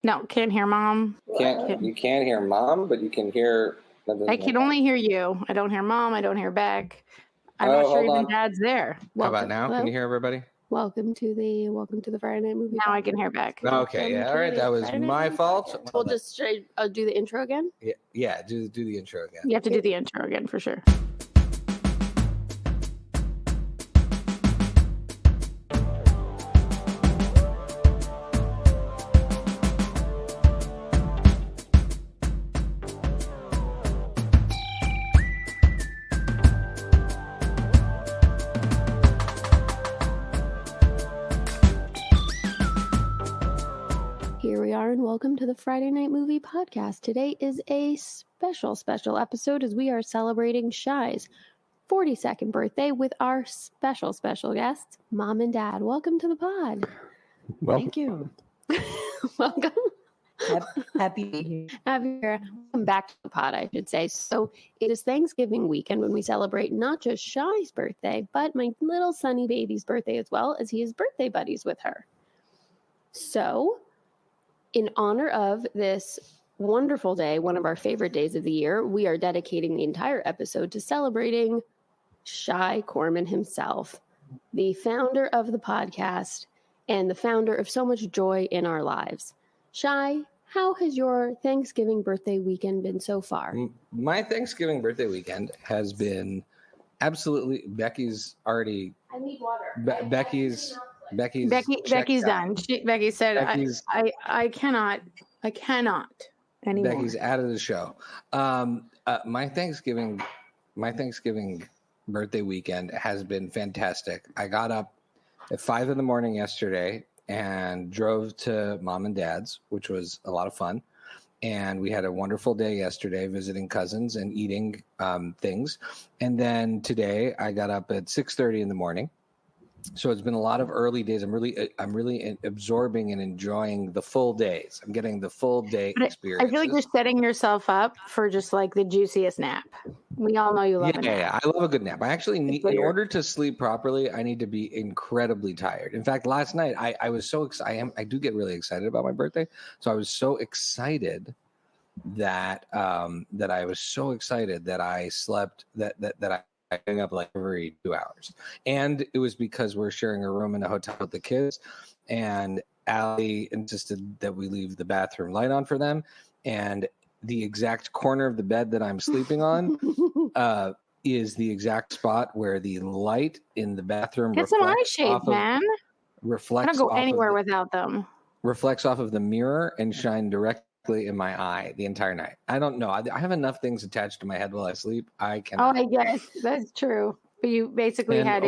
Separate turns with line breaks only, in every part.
No, can't hear Mom.
You can't hear Mom, but you can hear.
I can only hear you. I don't hear Mom. I don't hear Beck. I'm not sure even Dad's there.
How about now? Hello? Can you hear everybody?
Welcome to the Friday Night Movie.
Now I can hear Beck.
Okay, yeah, all right. That was my fault.
We'll just do the intro again.
Yeah. Do the intro again.
You have to do the intro again for sure.
Welcome to the Friday Night Movie Podcast. Today is a special episode as we are celebrating Shai's 42nd birthday with our special guests, Mom and Dad. Welcome to the pod.
Thank you.
Welcome.
Happy to be here.
Welcome back to the pod, I should say. So it is Thanksgiving weekend when we celebrate not just Shai's birthday, but my little sunny baby's birthday as well, as he is birthday buddies with her. So, in honor of this wonderful day, one of our favorite days of the year, we are dedicating the entire episode to celebrating Shai Corman himself, the founder of the podcast and the founder of so much joy in our lives. Shai, how has your Thanksgiving birthday weekend been so far?
My Thanksgiving birthday weekend has been absolutely. Becky's already.
I need water.
Becky's
Becky's done. Becky said, I cannot anymore.
Becky's out of the show. My Thanksgiving birthday weekend has been fantastic. I got up at 5 a.m. yesterday and drove to Mom and Dad's, which was a lot of fun. And we had a wonderful day yesterday visiting cousins and eating things. And then today I got up at 6:30 in the morning. So it's been a lot of early days. I'm really absorbing and enjoying the full days. I'm getting the full day experience.
I feel like you're setting yourself up for just like the juiciest nap. We all know you love a nap.
Yeah, I love a good nap. I actually need, in order to sleep properly, I need to be incredibly tired. In fact, last night I was so excited. I do get really excited about my birthday. So I was so excited that I slept that I hang up like every 2 hours. And it was because we're sharing a room in a hotel with the kids. And Allie insisted that we leave the bathroom light on for them. And the exact corner of the bed that I'm sleeping on is the exact spot where the light in the bathroom
get some eye shade, man.
Reflects.
I don't go anywhere without them.
Reflects off of the mirror and shine directly in my eye the entire night. I don't know. I have enough things attached to my head while I sleep. I cannot.
Oh, I guess that's true. But you basically had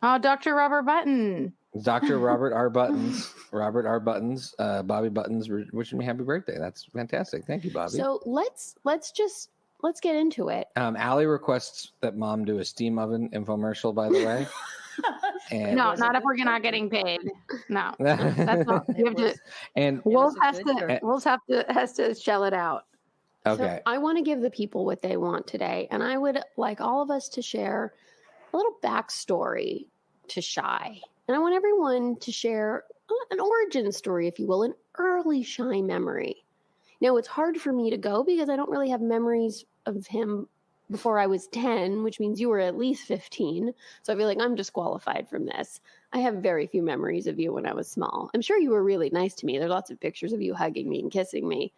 Dr. Robert Button.
Dr. Robert R. Buttons. Robert R. Buttons. Bobby Buttons wishing me happy birthday. That's fantastic. Thank you, Bobby.
So let's get into it.
Allie requests that Mom do a steam oven infomercial, by the way.
And no, not if we're not getting paid. No, that's not. You have to,
and
Wolf has to shell it out.
Okay.
So I want to give the people what they want today, and I would like all of us to share a little backstory to Shai, and I want everyone to share an origin story, if you will, an early Shai memory. Now, it's hard for me to go because I don't really have memories of him before I was 10, which means you were at least 15. So I feel like I'm disqualified from this. I have very few memories of you when I was small. I'm sure you were really nice to me. There's lots of pictures of you hugging me and kissing me.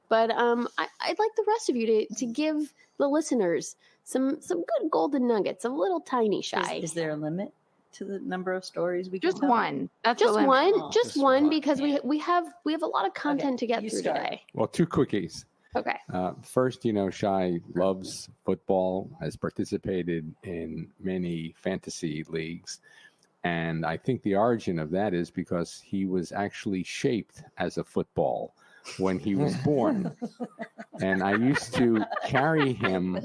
But I'd like the rest of you to give the listeners some good golden nuggets, a little tiny Shai.
Is there a limit to the number of stories we
just
can
one? That's
just one.
Oh,
just one because we have a lot of content to get through today.
Well, 2 quickies.
Okay.
First, Shai loves football, has participated in many fantasy leagues. And I think the origin of that is because he was actually shaped as a football when he was born. And I used to carry him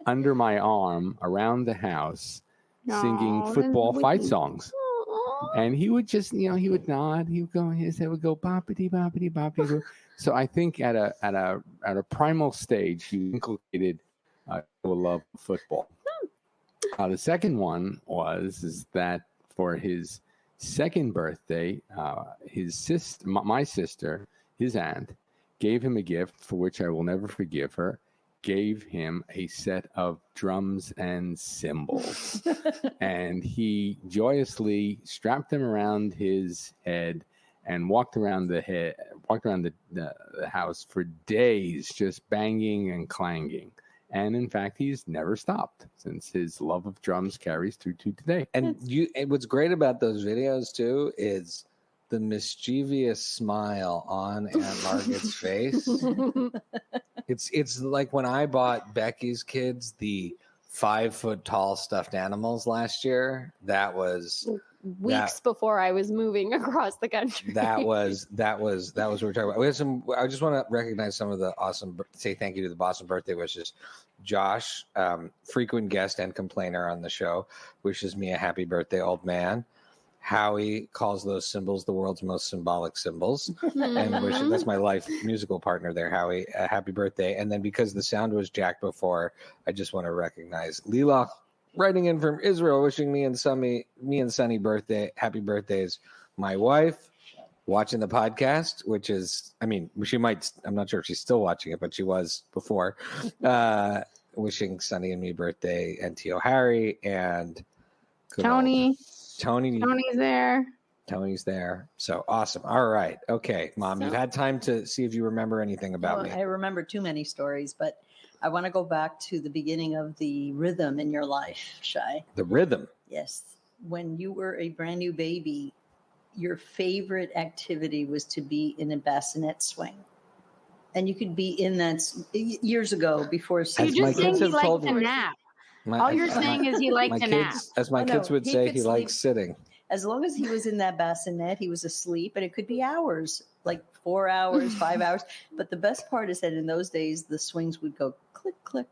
under my arm around the house singing football fight songs. And he would just, he would nod. He would go. His head would go boppity boppity boppity. So I think at a primal stage, he inculcated a love of football. The second one is that for his second birthday, my sister, his aunt, gave him a gift for which I will never forgive her. Gave him a set of drums and cymbals, and he joyously strapped them around his head and walked around the house for days, just banging and clanging. And in fact, he's never stopped since his love of drums carries through to today.
And what's great about those videos too is the mischievous smile on Aunt Margaret's face. It's like when I bought Becky's kids the 5-foot tall stuffed animals last year. That was
weeks before I was moving across the country.
That was what we're talking about. We had some. I just want to recognize some of the say thank you to the awesome birthday wishes. Josh, frequent guest and complainer on the show, wishes me a happy birthday, old man. Howie calls those symbols the world's most symbolic symbols. And that's my life musical partner there, Howie. Happy birthday. And then because the sound was jacked before, I just want to recognize Lila writing in from Israel, wishing me and Sunny happy birthdays. My wife watching the podcast, which is, I'm not sure if she's still watching it, but she was before, wishing Sunny and me birthday, and Tio Harry and
Tony's there.
Tony's there. So awesome. All right. Okay, Mom, you've had time to see if you remember anything about me.
I remember too many stories, but I want to go back to the beginning of the rhythm in your life, Shai.
The rhythm?
Yes. When you were a brand new baby, your favorite activity was to be in a bassinet swing. And you could be in that years ago before.
You're just saying he liked to nap. All you're saying is he liked to nap.
As my kids would say, he likes sitting.
As long as he was in that bassinet, he was asleep, and it could be hours, like 4 hours, 5 hours. But the best part is that in those days, the swings would go click, click,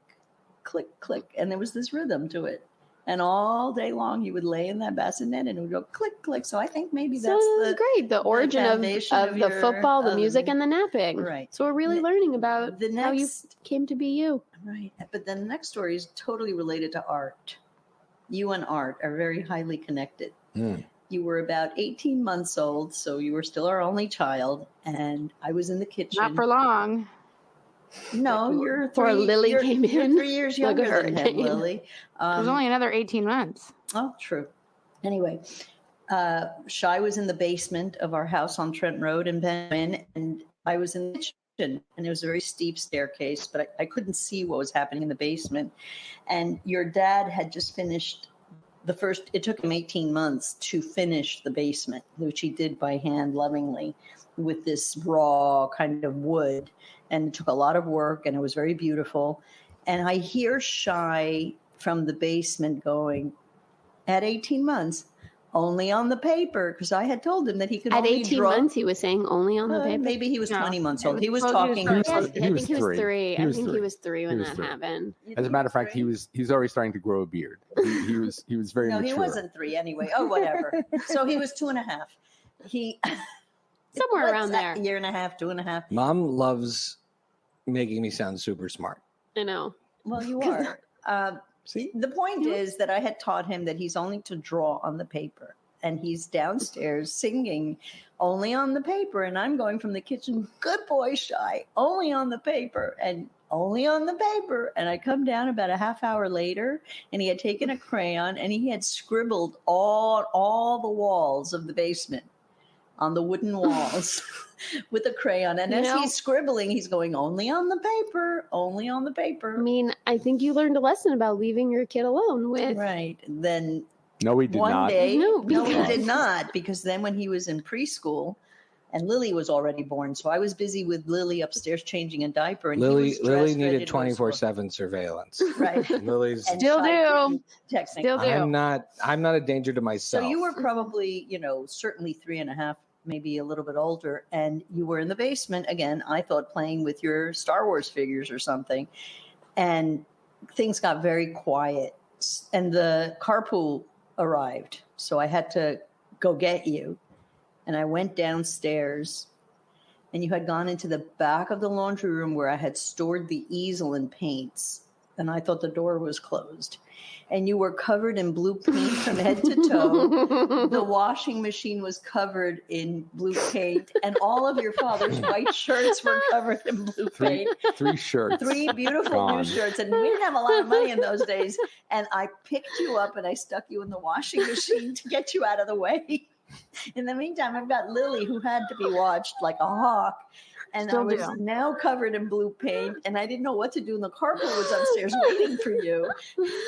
click, click, and there was this rhythm to it. And all day long, you would lay in that bassinet, and it would go click, click. So I think maybe that's
great. The origin of the football, the music, and the napping.
Right.
So we're really learning about how you came to be you.
Right. But then the next story is totally related to art. You and art are very highly connected. You were about 18 months old, so you were still our only child, and I was in the kitchen.
Not for long.
No, you're
before Lily came in.
You're 3 years younger than him, Lily.
It was only another 18 months.
Oh, true. Anyway, Shai was in the basement of our house on Trent Road in Penn, and I was in the kitchen, and it was a very steep staircase, but I couldn't see what was happening in the basement. And your dad had just finished it took him 18 months to finish the basement, which he did by hand lovingly with this raw kind of wood. And it took a lot of work, and it was very beautiful. And I hear Shai from the basement going, at 18 months, only on the paper, because I had told him that he could
at
only
18
draw.
months, he was saying only on the paper.
Maybe he was 20 months old. He was
He
talking.
was
I think he was 3. I think he was 3 when
He was
that
3.
happened.
As a matter of fact, he was already starting to grow a beard. He was very mature.
No, he wasn't 3 anyway. Oh, whatever. So he was 2.5. He
Somewhere around there.
A year and a half, 2.5.
Mom loves making me sound super smart.
I know.
Well, you are.
See?
The point is that I had taught him that he's only to draw on the paper. And he's downstairs singing only on the paper. And I'm going from the kitchen, good boy, Shai, only on the paper and only on the paper. And I come down about a half hour later, and he had taken a crayon and he had scribbled all the walls of the basement on the wooden walls with a crayon. And as he's scribbling, he's going only on the paper, only on the paper.
I mean, I think you learned a lesson about leaving your kid alone with.
Right. Then
no, we did
one
not.
Day,
no,
we did not, because then when he was in preschool, and Lily was already born, so I was busy with Lily upstairs changing a diaper. And
Lily needed 24/7 surveillance.
Right.
Lily's
Still do.
Texting.
I'm not a danger to myself.
So you were probably, certainly 3.5, maybe a little bit older, and you were in the basement again. I thought playing with your Star Wars figures or something, and things got very quiet, and the carpool arrived, so I had to go get you. And I went downstairs, and you had gone into the back of the laundry room where I had stored the easel and paints and I thought the door was closed. And you were covered in blue paint from head to toe. The washing machine was covered in blue paint, and all of your father's white shirts were covered in blue paint.
Three shirts.
3 beautiful
Gone.
new shirts. And we didn't have a lot of money in those days. And I picked you up and I stuck you in the washing machine to get you out of the way. In the meantime, I've got Lily, who had to be watched like a hawk. And
Still
I was
do.
now covered in blue paint, and I didn't know what to do. And the carpool was upstairs waiting for you.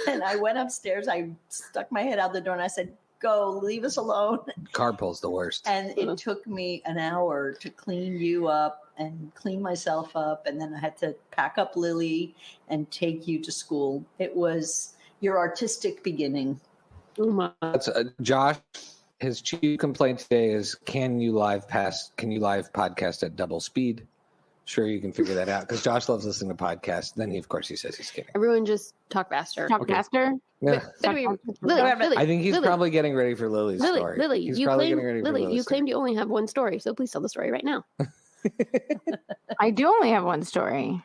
And I went upstairs. I stuck my head out the door, and I said, "Go, leave us alone."
Carpool's the worst.
And it took me an hour to clean you up and clean myself up, and then I had to pack up Lily and take you to school. It was your artistic beginning.
Oh my.
That's Josh. His chief complaint today is, can you live podcast at double speed? Sure, you can figure that out, because Josh loves listening to podcasts. Then of course he says he's kidding.
Everyone just talk faster.
Talk faster.
Yeah.
Lily,
I think he's
Lily,
probably getting ready for Lily's story.
Lily,
He's
you
probably
claimed,
getting ready for
Lily,
Lily's
you
story.
claimed you only have one story, so please tell the story right now.
I do only have one story.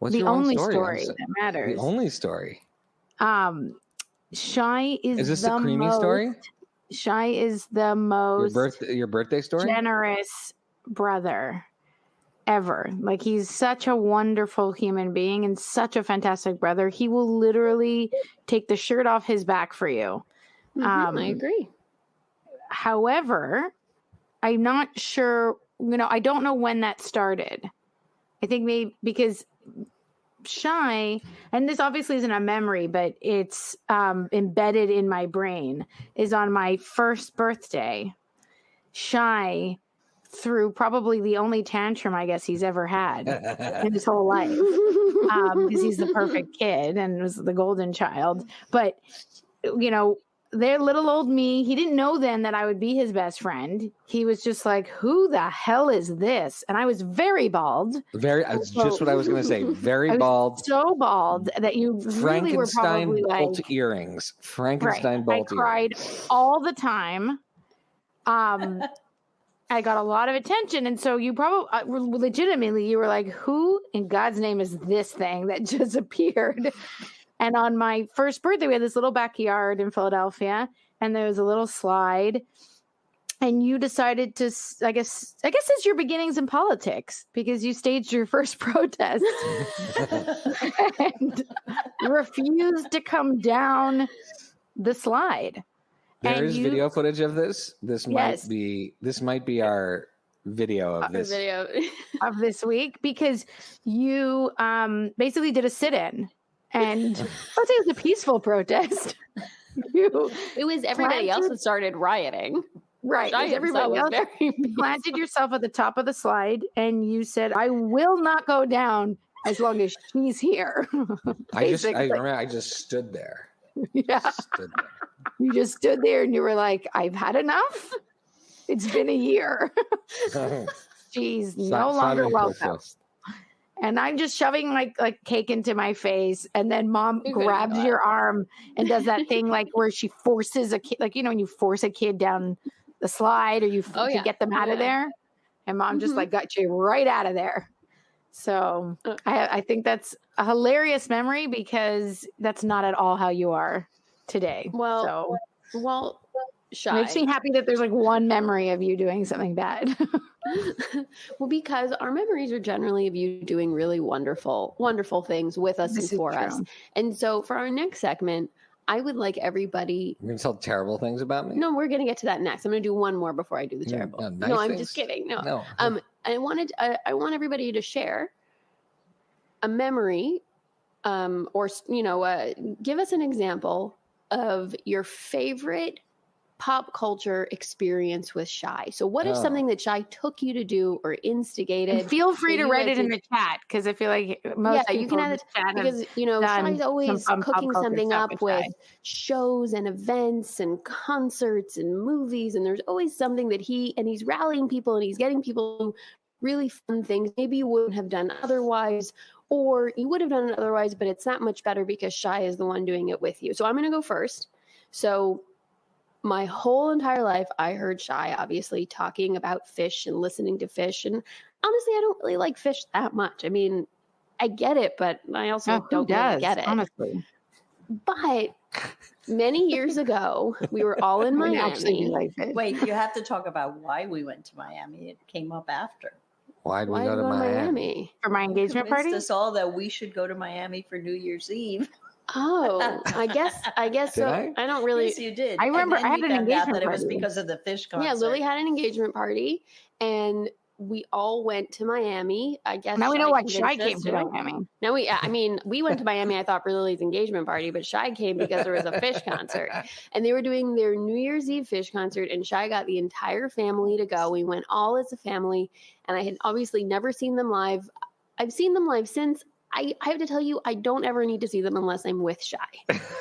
What's
The
your one
only
story?
story that matters.
The only story.
Shai is
Is this
the
the creamy
most,
story?
Shai is the most
Your birthday story?
generous brother ever. Like, he's such a wonderful human being and such a fantastic brother. He will literally take the shirt off his back for you.
I agree.
However, I'm not sure, I don't know when that started. I think maybe because Shai, and this obviously isn't a memory, but it's embedded in my brain, is on my first birthday. Shai threw probably the only tantrum I guess he's ever had in his whole life, because he's the perfect kid and was the golden child. But they're little old me. He didn't know then that I would be his best friend. He was just like, who the hell is this? And I was very bald.
That's just what I was going to say. Very bald.
So bald that you really were
Frankenstein
probably
bolt
like,
earrings. Frankenstein
right.
bolt
I cried
earrings.
all the time. I got a lot of attention. And so you probably legitimately, you were like, who in God's name is this thing that just appeared? And on my first birthday, we had this little backyard in Philadelphia, and there was a little slide. And you decided to, I guess it's your beginnings in politics, because you staged your first protest and refused to come down the slide.
There's video footage of this. This
Yes.
might be our video of this
Video.
of this week, because you basically did a sit-in, and let's say it was a peaceful protest.
It was everybody else that started rioting.
Right.
Shai
Everybody else planted yourself at the top of the slide, and you said, I will not go down as long as she's here.
I remember I just stood there.
Yeah. You just stood there and you were like, I've had enough. It's been a year. She's no longer welcome. And I'm just shoving like cake into my face, and then Mom grabs your arm and does that thing like where she forces a kid, like when you force a kid down the slide, or you to get them out of there, and Mom just like got you right out of there. So I think that's a hilarious memory, because that's not at all how you are today.
Well, Shai.
It makes me happy that there's like one memory of you doing something bad.
Well, because our memories are generally of you doing really wonderful, wonderful things with us and for us. And so for our next segment, I would like everybody.
You're going to tell terrible things about me?
No, we're going to get to that next. I'm going to do one more before I do the terrible.
Nice
I'm
things?
just kidding. No.
No.
I want everybody to share a memory, or give us an example of your favorite pop culture experience with Shai. So what is something that Shai took you to do or instigated?
And feel free to write it in the chat, because I feel like most people
you can add it, because Shai's always cooking something up with shows and events and concerts and movies, and there's always something that he's rallying people and he's getting people to do really fun things maybe you wouldn't have done otherwise, or you would have done it otherwise, but it's that much better because Shai is the one doing it with you. So I'm going to go first. So my whole entire life, I heard Shai obviously talking about fish and listening to fish. And honestly, I don't really like fish that much. I mean, I get it, but I also
Who
don't really
does,
get it.
honestly.
But many years ago, we were all in
Wouldn't actually be
Miami.
like it.
Wait, you have to talk about why we went to Miami. It came up after.
Why'd we
Why
go
did
to
we go to
Miami?
Miami?
For my engagement
Convinced
party?
us all that we should go to Miami for New Year's Eve.
Oh, I guess
Did
so.
I?
I don't really.
Yes, you did.
I remember
And then
I had
we
an
found out
engagement
that it was
party.
because of the fish concert.
Yeah, Lily had an engagement party, and we all went to Miami. I guess
Now we know
Shai
why
convinced
Shai
us
came to Miami.
Now we went to Miami, I thought, for Lily's engagement party, but Shai came because there was a fish concert. And they were doing their New Year's Eve fish concert, and Shai got the entire family to go. We went all as a family, and I had obviously never seen them live. I've seen them live since. I have to tell you, I don't ever need to see them unless I'm with Shai.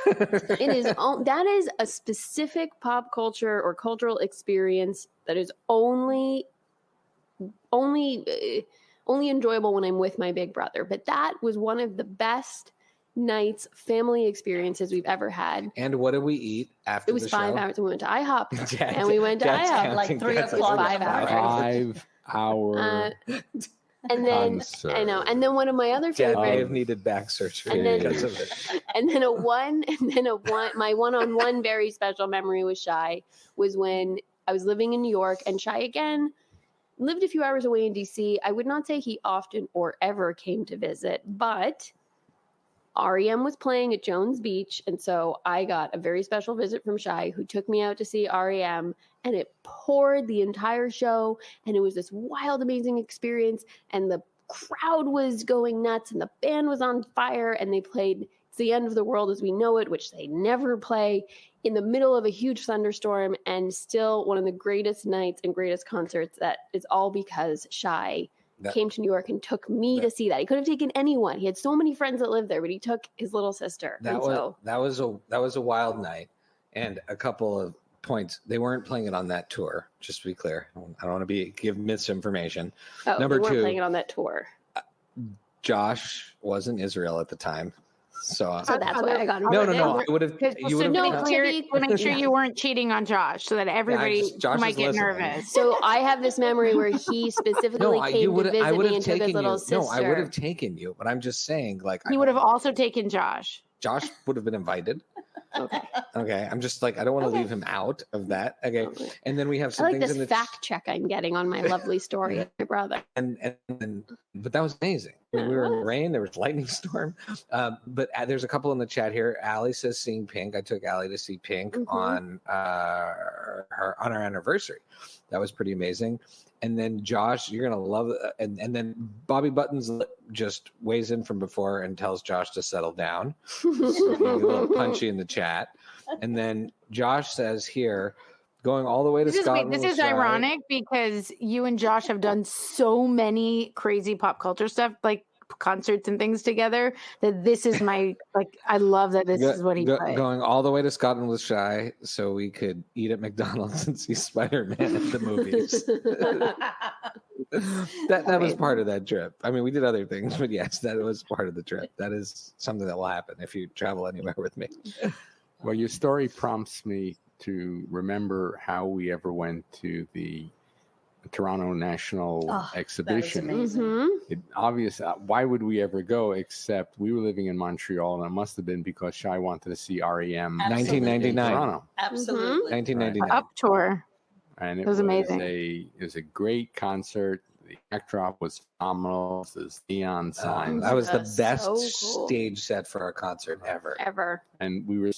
That is a specific pop culture or cultural experience that is only enjoyable when I'm with my big brother. But that was one of the best nights, family experiences we've ever had.
And what did we eat after
It was
the
5
show?
hours. We went to IHOP,
Dad-
and we went to
Dad's
IHOP.
counting.
like 3
Dad's
o'clock.
5 hours.
5 hour
And then
concert.
I know, and then one of my other
Dad may
favorite,
have needed back surgery
And then-
because of it.
my one-on-one very special memory with Shai was when I was living in New York, and Shai again lived a few hours away in DC. I would not say he often or ever came to visit, but REM was playing at Jones Beach, and so I got a very special visit from Shai, who took me out to see REM, and it poured the entire show, and it was this wild, amazing experience, and the crowd was going nuts, and the band was on fire, and they played It's the End of the World as We Know It, which they never play, in the middle of a huge thunderstorm, and still one of the greatest nights and greatest concerts. That is all because Shai came to New York and took me to see that. He could have taken anyone. He had so many friends that lived there, but he took his little sister.
That was a wild night, and a couple of points. They weren't playing it on that tour. Just to be clear, I don't want to give misinformation. Number
they weren't
2,
playing it on that tour.
Josh was in Israel at the time, so
that's why I got him.
no. I would have. You would
to
have.
be clear, to make sure you weren't cheating on Josh, so that everybody
Josh
might
is
get
listening.
nervous.
So I have this memory where he specifically came to visit me and took his little sister.
No, I would have taken you, but I'm just saying, like,
He would have also taken Josh.
Josh would have been invited. Okay. I'm just like, I don't want to leave him out of that. Okay. And then we have some
I like
things
this
in the
fact check I'm getting on my lovely story of my brother.
but that was amazing. I mean, we were in the rain. There was lightning storm. But there's a couple in the chat here. Allie says seeing Pink. I took Allie to see Pink on our anniversary. That was pretty amazing. And then Josh, you're gonna love it. And then Bobby Buttons just weighs in from before and tells Josh to settle down. So you get a little punchy in the chat. And then Josh says here, going all the way to Scotland.
This is ironic because you and Josh have done so many crazy pop culture stuff, like concerts and things together, that this is my, like, I love that this is what he played.
Going all the way to Scotland with Shai so we could eat at McDonald's and see Spider-Man at the movies. that was part of that trip. I mean, we did other things, but yes, that was part of the trip. That is something that will happen if you travel anywhere with me.
Well, your story prompts me to remember how we ever went to the Toronto National Exhibition.
That was amazing.
Why would we ever go except we were living in Montreal, and it must have been because Shai wanted to see REM.
1999.
Toronto.
Absolutely.
1999.
Up tour.
And it
was amazing.
It was a great concert. The backdrop was phenomenal. There's neon signs.
That was the
That's
best
so cool.
stage set for a concert ever.
And we were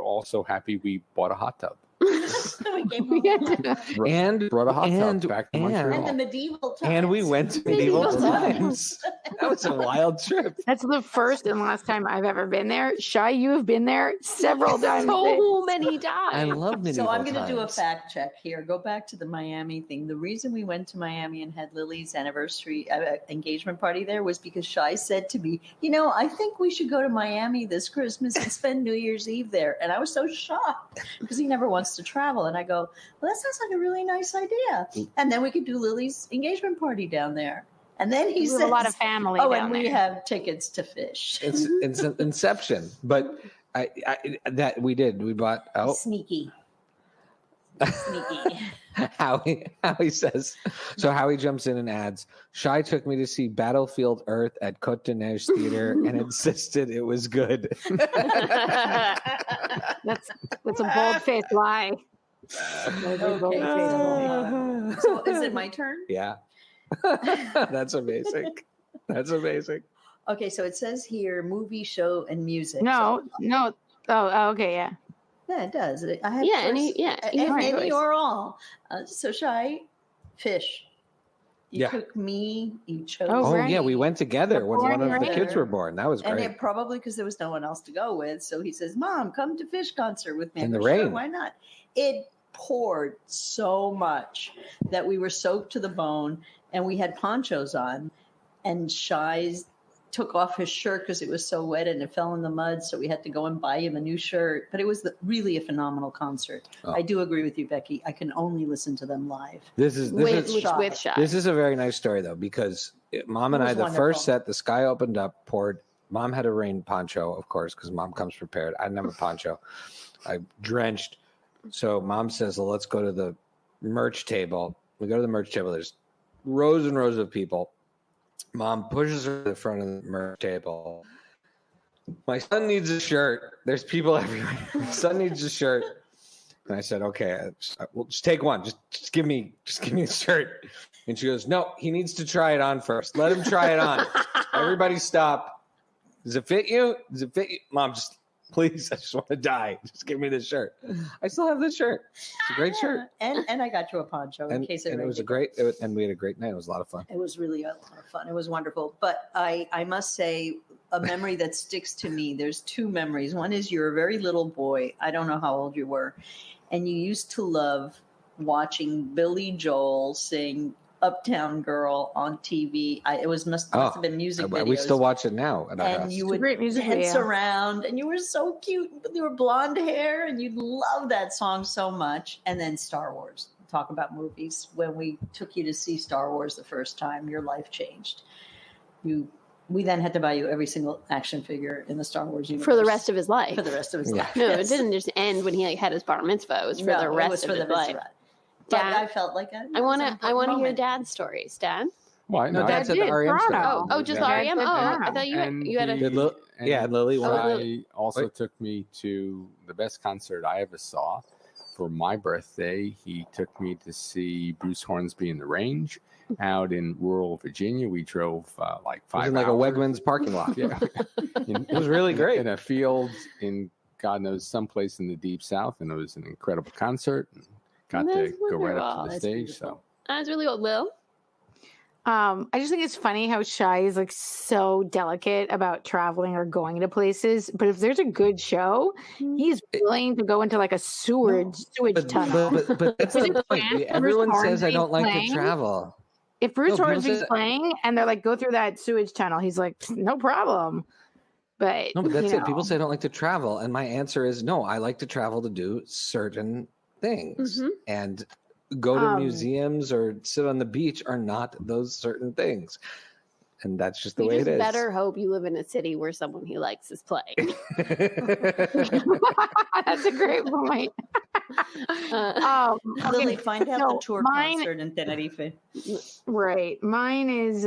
all so happy we bought a hot tub.
We came home.
And
Brought a hot tub back to Montreal.
And the medieval times.
And we went to medieval times. That was a wild trip.
That's the first and last time I've ever been there. Shai, you have been there several times.
So many times.
I love medieval
So I'm going to do a
times.
fact check here. Go back to the Miami thing. The reason we went to Miami and had Lily's anniversary engagement party there was because Shai said to me, I think we should go to Miami this Christmas and spend New Year's Eve there. And I was so shocked because he never wants to travel. And I go, well, that sounds like a really nice idea. And then we could do Lily's engagement party down there. And then he said,
a lot of family
oh,
down
and we
there.
have tickets to fish.
It's an Inception, but we bought
Sneaky.
Howie says, so Howie jumps in and adds, Shai took me to see Battlefield Earth at Côte de Neige Theater and insisted it was good.
That's a bold-faced lie.
Okay, so is it my turn?
Yeah. That's amazing. That's amazing.
Okay, so it says here movie, show, and music.
No. Oh, okay, yeah.
Yeah, it does. I have
Yeah,
any or all. So Shai, fish. You
Yeah.
took me. You chose.
Oh,
Oh,
right.
yeah, we went together when one of the
Right.
kids were born. That was
And
great.
it probably because there was no one else to go with. So he says, Mom, come to fish concert with me.
In the
Sure,
rain.
why not? It poured so much that we were soaked to the bone and we had ponchos on. And Shai took off his shirt because it was so wet and it fell in the mud. So we had to go and buy him a new shirt. But it was really a phenomenal concert.
Oh.
I do agree with you, Becky. I can only listen to them live.
This is
with
Shai.
Shai.
This is a very nice story, though, because Mom and
It
I,
was
the
wonderful.
first set, the sky opened up, poured. Mom had a rain poncho, of course, because Mom comes prepared. I didn't have a poncho. I drenched. So Mom says, well, let's go to the merch table. We go to the merch table. There's rows and rows of people. Mom pushes her to the front of the merch table. My son needs a shirt. There's people everywhere. My son needs a shirt. And I said, okay, well, just take one. Just give me a shirt. And she goes, no, he needs to try it on first. Let him try it on. Everybody stop. Does it fit you? Does it fit you? Mom, just please, I just want to die. Just give me this shirt. I still have this shirt. It's a great shirt.
And I got you a poncho in
And
case
it was and we had a great night. It was a lot of fun.
It was really a lot of fun. It was wonderful. But I must say, a memory that sticks to me, there's two memories. One is you're a very little boy. I don't know how old you were. And you used to love watching Billy Joel sing Uptown Girl on TV. It must have been music videos.
We still watch it now at our
And
house.
you would
great music
dance
video.
around, and you were so cute. You were blonde hair, and you loved that song so much. And then Star Wars. Talk about movies. When we took you to see Star Wars the first time, your life changed. We then had to buy you every single action figure in the Star Wars universe
for the rest of his life.
For the rest of his life.
No,
Yes.
it didn't just end when he had his bar mitzvah. It was for the rest of his life.
But
Dad,
I felt like
I want to hear Dad's stories. Dad?
Well,
No, Dad said the
did,
REM
Toronto.
story.
Oh, just
Yeah.
REM. Oh, I thought
And
you had a.
Did Lil- yeah, Lily
Shai
wanted-
also
Wait.
took me to the best concert I ever saw. For my birthday, he took me to see Bruce Hornsby in the Range out in rural Virginia. We drove like
It was
5
in like a
hours.
Wegmans parking lot.
Yeah.
It was really great.
In a field in God knows someplace in the deep south, and it was an incredible concert. Got
That's
to go right up
wonderful.
to the
That's
stage.
beautiful.
That's really old, Lil.
I just think it's funny how Shai is like so delicate about traveling or going to places. But if there's a good show, he's willing to go into like a sewage tunnel.
But that's
Is it
the point.
chance
Everyone
Bruce
says I don't like
Hornsby's
to travel.
If Bruce
No, people
Hornsby's
say-
playing and they're like, go through that sewage tunnel, he's like, no problem. But
No, but that's
you
it. People
know.
say I don't like to travel, and my answer is no. I like to travel to do certain things,
Mhm.
and go to
Um,
museums or sit on the beach are not those certain things, and that's just the
You
way
just
it is.
better hope you live in a city where someone he likes is playing.
That's a great point.
Lily,
Okay,
find out
so
the tour
mine-
concert in Tenerife.
Right. Mine is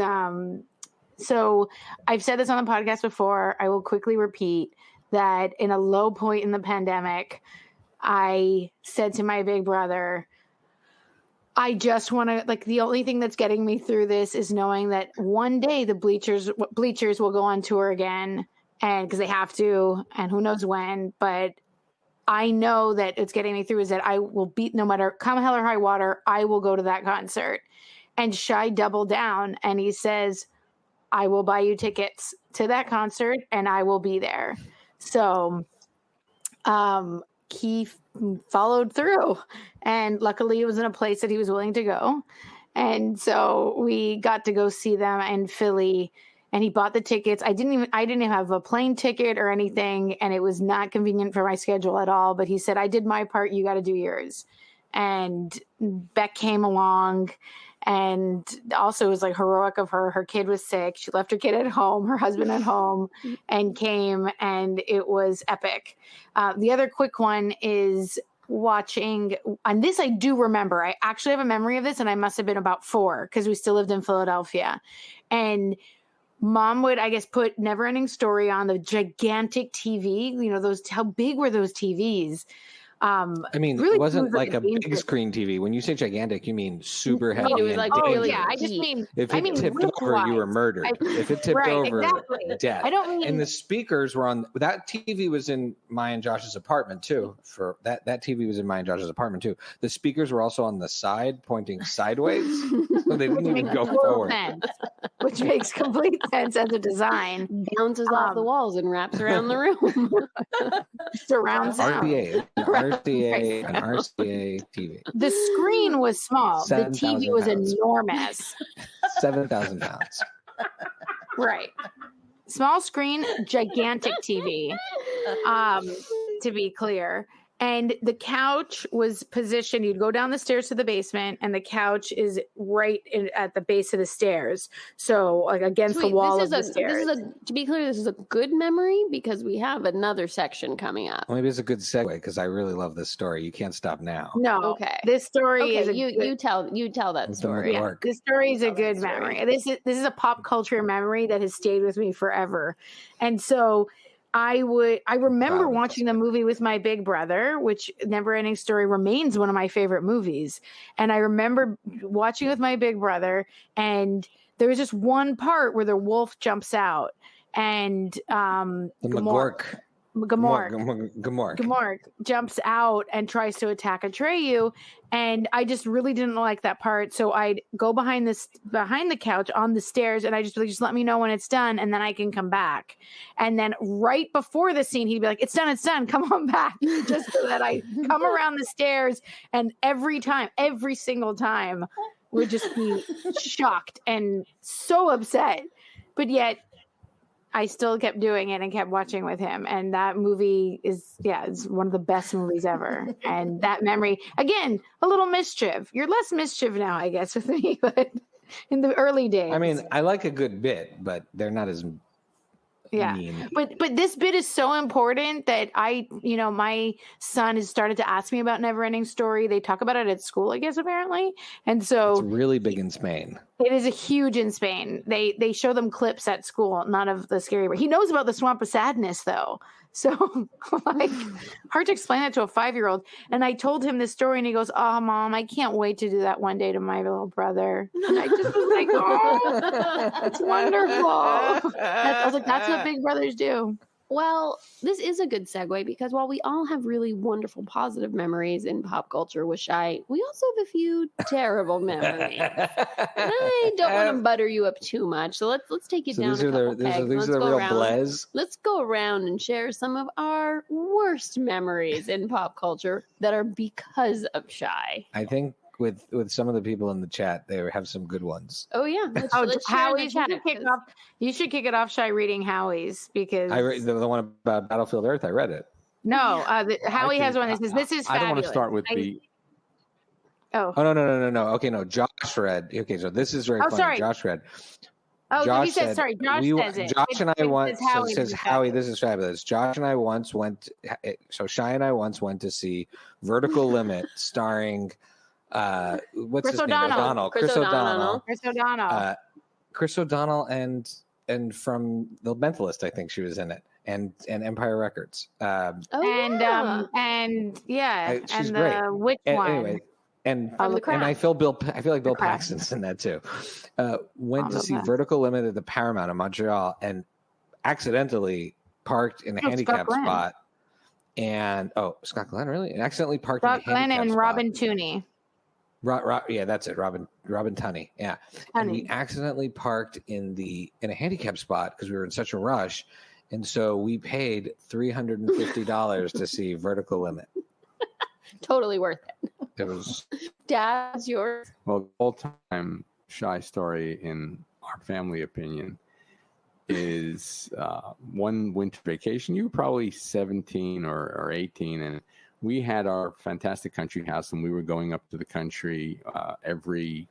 so I've said this on the podcast before. I will quickly repeat that in a low point in the pandemic, I said to my big brother, I just want to, like, the only thing that's getting me through this is knowing that one day the bleachers will go on tour again, and because they have to, and who knows when, but I know that it's getting me through is that I will beat, no matter come hell or high water, I will go to that concert. And Shai doubled down and he says, I will buy you tickets to that concert and I will be there. So he followed through, and luckily it was in a place that he was willing to go. And so we got to go see them in Philly, and he bought the tickets. I didn't even have a plane ticket or anything, and it was not convenient for my schedule at all. But he said, I did my part, you got to do yours. And Beck came along, and also it was like heroic of her. Her kid was sick. She left her kid at home, her husband at home, and came, and it was epic. The other quick one is watching, and this I do remember. I actually have a memory of this, and I must have been about 4 because we still lived in Philadelphia. And Mom would, I guess, put Neverending Story on the gigantic TV. You know, how big were those TVs?
I mean,
really
it wasn't
like
like a big screen TV. When you say gigantic, you mean super heavy.
it was
and
like
Oh
dangerous.
really
yeah, I just mean
If it tipped
width-wise.
over, you were murdered. If it tipped
Right,
over,
exactly.
death.
I don't mean
And the speakers were on. That TV was in Maya and Josh's apartment too. For that TV was in Maya and Josh's apartment too. The speakers were also on the side, pointing sideways, so they didn't even go forward.
sense, which makes complete sense as a design.
bounces off the walls and wraps around the room.
Surround sound.
RCA TV.
The screen was small. The
7,000
TV was
pounds.
enormous.
7,000 pounds.
Right. Small screen, gigantic TV. To be clear. And the couch was positioned. You'd go down the stairs to the basement, and the couch is right at the base of the stairs. So, like against the wall of the stairs.
To be clear, this is a good memory because we have another section coming up.
Well, maybe it's a good segue because I really love this story. You can't stop now.
No.
Okay.
This story is
you tell that story.
Yeah, this story is a good memory. This is a pop culture memory that has stayed with me forever. And so I remember watching the movie with my big brother, which Neverending Story remains one of my favorite movies. And I remember watching with my big brother, and there was just one part where the wolf jumps out, and
The
Gamork jumps out and tries to attack Atreyu, and I just really didn't like that part. So I'd go behind the couch on the stairs, and I just let me know when it's done, and then I can come back. And then right before the scene, he'd be like, "It's done, come on back," just so that I come around the stairs, and every single time, would just be shocked and so upset, but yet I still kept doing it and kept watching with him. And that movie is one of the best movies ever. And that memory, again, a little mischief. You're less mischief now, I guess, with me, but in the early days.
I mean, I like a good bit, but they're not as mean.
But this bit is so important that my son has started to ask me about Neverending Story. They talk about it at school, I guess, apparently. And so
it's really big in Spain.
It is a huge in Spain. They show them clips at school, none of the scary. He knows about the Swamp of Sadness, though. So, hard to explain that to a 5-year-old. And I told him this story, and he goes, "Oh, Mom, I can't wait to do that one day to my little brother." And I just was like, "Oh, that's wonderful." I was like, "That's what big brothers do."
Well, this is a good segue because while we all have really wonderful positive memories in pop culture with Shai, we also have a few terrible memories. I don't want to butter you up too much, so let's take it down a couple pegs.
These are the real blez.
Let's go around and share some of our worst memories in pop culture that are because of Shai.
I think with some of the people in the chat, they have some good ones.
Oh yeah, let's share
Howie's
in the chat.
You should kick it off, Shai, reading Howie's, because
I read the one about Battlefield Earth. I read it.
No, Howie has one that says, "This is fabulous."
I don't want to start with the.
Oh no. Okay, no. Josh read. Okay, so this is very funny.
Sorry.
Josh read.
Oh,
Josh
he said, sorry. Josh says it.
Josh and I once
Howie,
says, "Howie, this is fabulous." Josh and I once went. So Shai and I once went to see Vertical Limit, starring what's his name? O'Donnell. Chris O'Donnell. Chris O'Donnell and from The Mentalist, I think she was in it, and Empire Records.
She's
great.
Which one?
Anyway, and I feel like Bill Paxton's in that too. Went to see Vertical Limit at the Paramount in Montreal, and accidentally parked in a handicap spot. And Scott Glenn, really? And accidentally parked in a handicap spot.
And Robin Tooney.
Yeah, that's it. Robin Tunney. Yeah. And we accidentally parked in a handicap spot because we were in such a rush. And so we paid $350 to see Vertical Limit.
Totally worth it.
It was.
Dad's yours.
Well, all-time Shai story in our family opinion is one winter vacation. You were probably 17 or 18, and we had our fantastic country house, and we were going up to the country every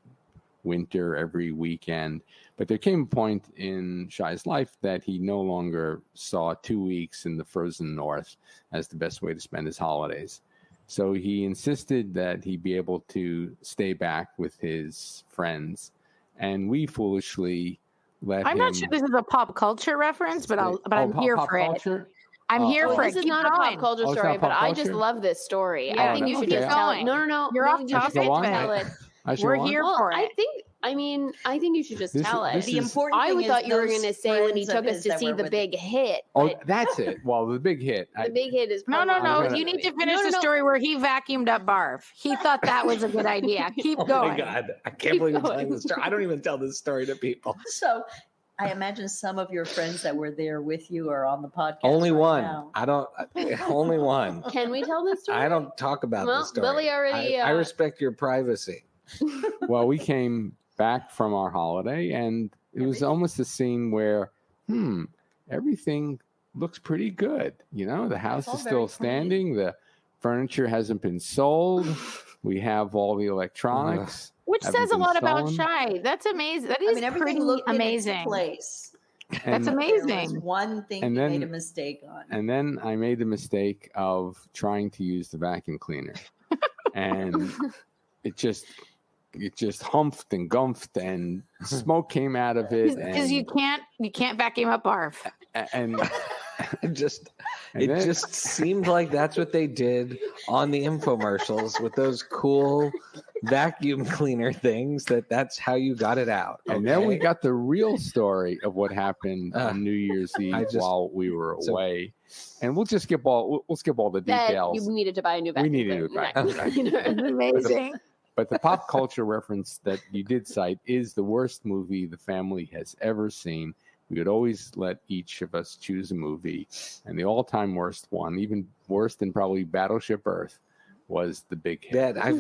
winter, every weekend. But there came a point in Shai's life that he no longer saw 2 weeks in the frozen north as the best way to spend his holidays. So he insisted that he be able to stay back with his friends, and we foolishly let him.
I'm not sure this is a pop culture reference, but I'm here for it. I'm here for it.
This is not a pop culture story, but I just love this story. I think you should just tell it. No.
You're off topic.
Tell it.
We're here for it.
I think you should just tell it.
The important thing
I thought you were going to say when he took us to see the big hit.
Oh, that's it. Well, the big hit.
The big hit is
no. You need to finish the story where he vacuumed up Barf. He thought that was a good idea. Keep going.
Oh my God, I can't believe you're telling this story. I don't even tell this story to people.
So, I imagine some of your friends that were there with you are on the podcast.
Only
right
one.
now.
Only one.
Can we tell this story?
I don't talk about this story.
Billy already.
I respect your privacy.
Well, we came back from our holiday, and it was almost a scene where, everything looks pretty good. The house is still standing. The furniture hasn't been sold. We have all the electronics.
Which says a lot about Shai. That's amazing. That is pretty amazing.
Place.
That's amazing.
There was one thing you made a mistake on.
And then I made the mistake of trying to use the vacuum cleaner. And it just humphed and gumphed, and smoke came out of it.
Because you can't vacuum up Barf.
And
it just seemed like that's what they did on the infomercials with those cool vacuum cleaner things. That's how you got it out.
Okay? And then we got the real story of what happened on New Year's Eve while we were away. And we'll skip all the details.
You needed to buy a new vacuum.
We needed to buy a new vacuum.
Amazing.
But the pop culture reference that you did cite is the worst movie the family has ever seen. We would always let each of us choose a movie, and the all-time worst one, even worse than probably Battleship Earth, was The Big Hit.
Dad, I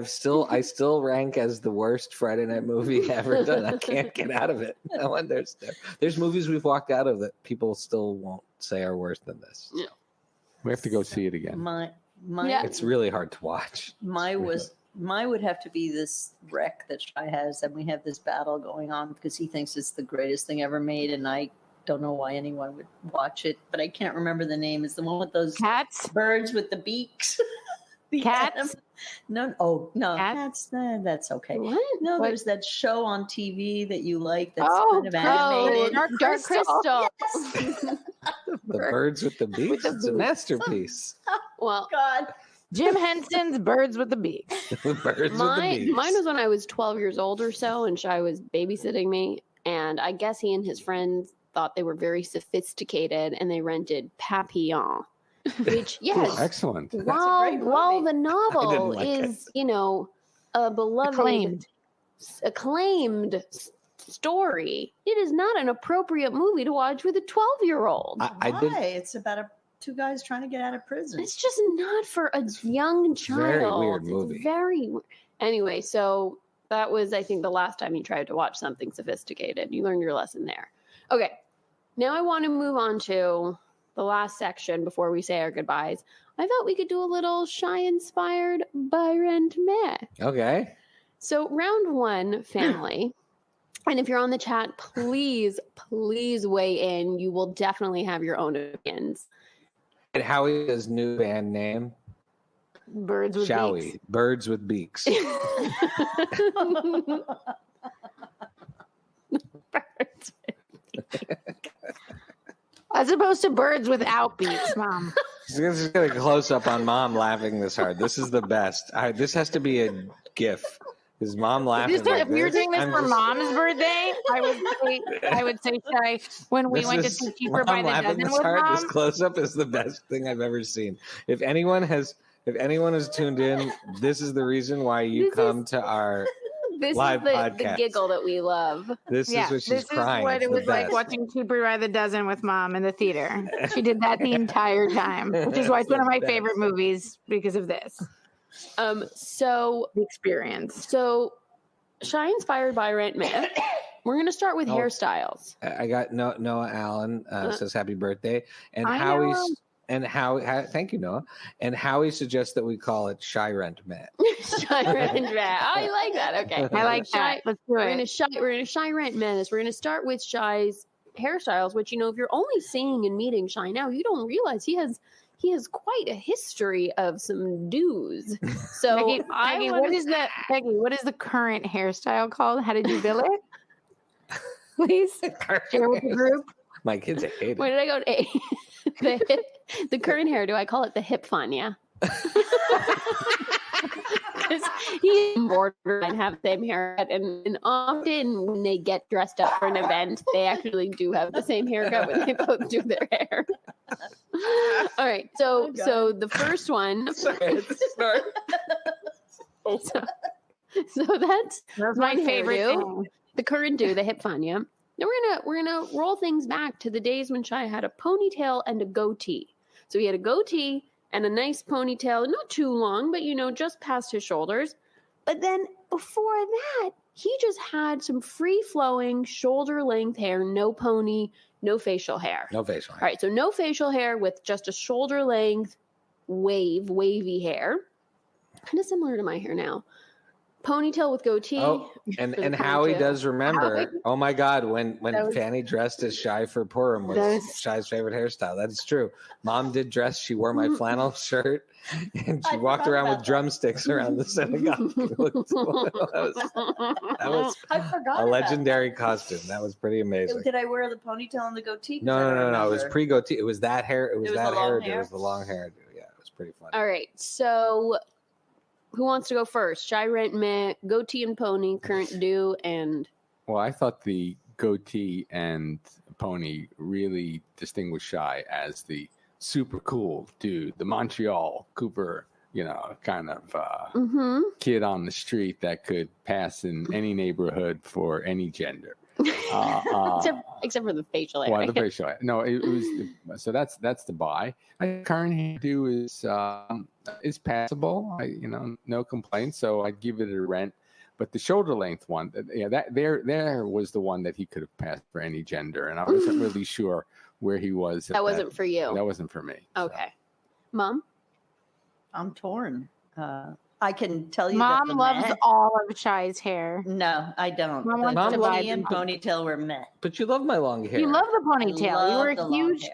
still rank as the worst Friday night movie ever done. I can't get out of it. No, and there's movies we've walked out of that people still won't say are worse than this.
Yeah.
We have to go see it again.
It's really hard to watch.
Mine would have to be this wreck that Shai has, and we have this battle going on because he thinks it's the greatest thing ever made, and I don't know why anyone would watch it, but I can't remember the name. It's the one with those
cats,
birds with the beaks.
Cats?
No. Cats? That's okay.
What?
No, there's that show on TV that you like that's kind of animated.
Dark Crystal.
Yes.
The birds with the beaks. It's a masterpiece.
Well,
God.
Jim Henson's Birds with the Beaks.
Mine was when I was 12 years old or so, and Shai was babysitting me. And I guess he and his friends thought they were very sophisticated, and they rented Papillon, which, yes.
Excellent.
While the novel is, a beloved, acclaimed story, it is not an appropriate movie to watch with a 12-year-old.
It's about two guys trying to get out of prison.
It's just not for a young child.
Very weird movie.
It's very anyway. So that was, I think, the last time you tried to watch something sophisticated. You learned your lesson there. Okay, now I want to move on to the last section before we say our goodbyes. I thought we could do a little Shai-inspired Byron Meh.
Okay.
So round one, family. And if you're on the chat, please weigh in. You will definitely have your own opinions.
And Howie's new band name?
Birds with
Shall
Beaks.
we? Birds with Beaks.
As opposed to birds without beaks, Mom.
Just get a close up on Mom laughing this hard. This is the best. This has to be a GIF. Is Mom laughing?
If you're doing this for Mom's birthday, I would say Shai, when we went to see Cheaper by the Dozen with Mom.
This close up is the best thing I've ever seen. If anyone has tuned in, this is the reason why you come to our live podcast.
The giggle that we love.
This is what she's crying.
This is what it was like watching Cheaper by the Dozen with Mom in the theater. She did that the entire time, which is why it's one of my favorite movies because of this.
So
the experience.
So Shai inspired by Rent Myth. We're going to start with hairstyles.
I got Noah Allen says happy birthday, and thank you, Noah. And Howie suggests that we call it Shai Rent Myth.
Shai Rent Myth. I like that. Okay,
I like that. Let's do it.
We're going to Shai Rent Myth. We're going to start with Shai's hairstyles, which if you're only seeing and meeting Shai now, you don't realize he has he has quite a history of some do's. So
Becky, what is the current hairstyle called? How did you bill it? Please share with the group.
My kids hate it.
Where did I go? The current hairdo, I call it the hip Fanya. Because he and borderline have the same haircut, and often when they get dressed up for an event, they actually do have the same haircut when they both do their hair. All right, so the first one.
Sorry.
So that's
my favorite
hairdo.
thing.
The current do, the hip Fanya. Now we're gonna roll things back to the days when Shai had a ponytail and a goatee. So he had a goatee and a nice ponytail, not too long, but just past his shoulders. But then before that, he just had some free-flowing shoulder-length hair, no pony, no facial hair.
No facial hair.
All right, so no facial hair with just a shoulder-length wavy hair. Kind of similar to my hair now. Ponytail with goatee.
Oh, and Howie does remember. Oh my God, when Fanny dressed as Shai for Purim was Shai's favorite hairstyle. That is true. Mom did dress. She wore my flannel shirt, and she walked around with drumsticks around the synagogue. That was
I forgot
a legendary costume. That was pretty amazing.
Did I wear the ponytail and the goatee?
No. It was pre-goatee. It was that hair. It was that hairdo. It was the long hairdo. Yeah, it was pretty funny.
All right, so who wants to go first? Shai, rent, meh, goatee and pony, current do, and...
Well, I thought the goatee and pony really distinguished Shai as the super cool dude, the Montreal Cooper, kind of kid on the street that could pass in any neighborhood for any gender.
Except for the facial hair.
Well, the facial hair. No, it was so that's the buy. Current hairdo is passable. No complaints. So I'd give it a rent. But the shoulder length one, that there was the one that he could have passed for any gender, and I wasn't really sure where he was.
That wasn't for you.
That wasn't for me.
Okay,
so.
Mom.
I'm torn. I can tell you
Mom
that
loves all of Shai's hair.
No, I don't.
Mom
The
wants to buy
goatee and
them.
ponytail were meh.
But you love my long hair.
You love the ponytail. You were
the
a
long
huge
hair.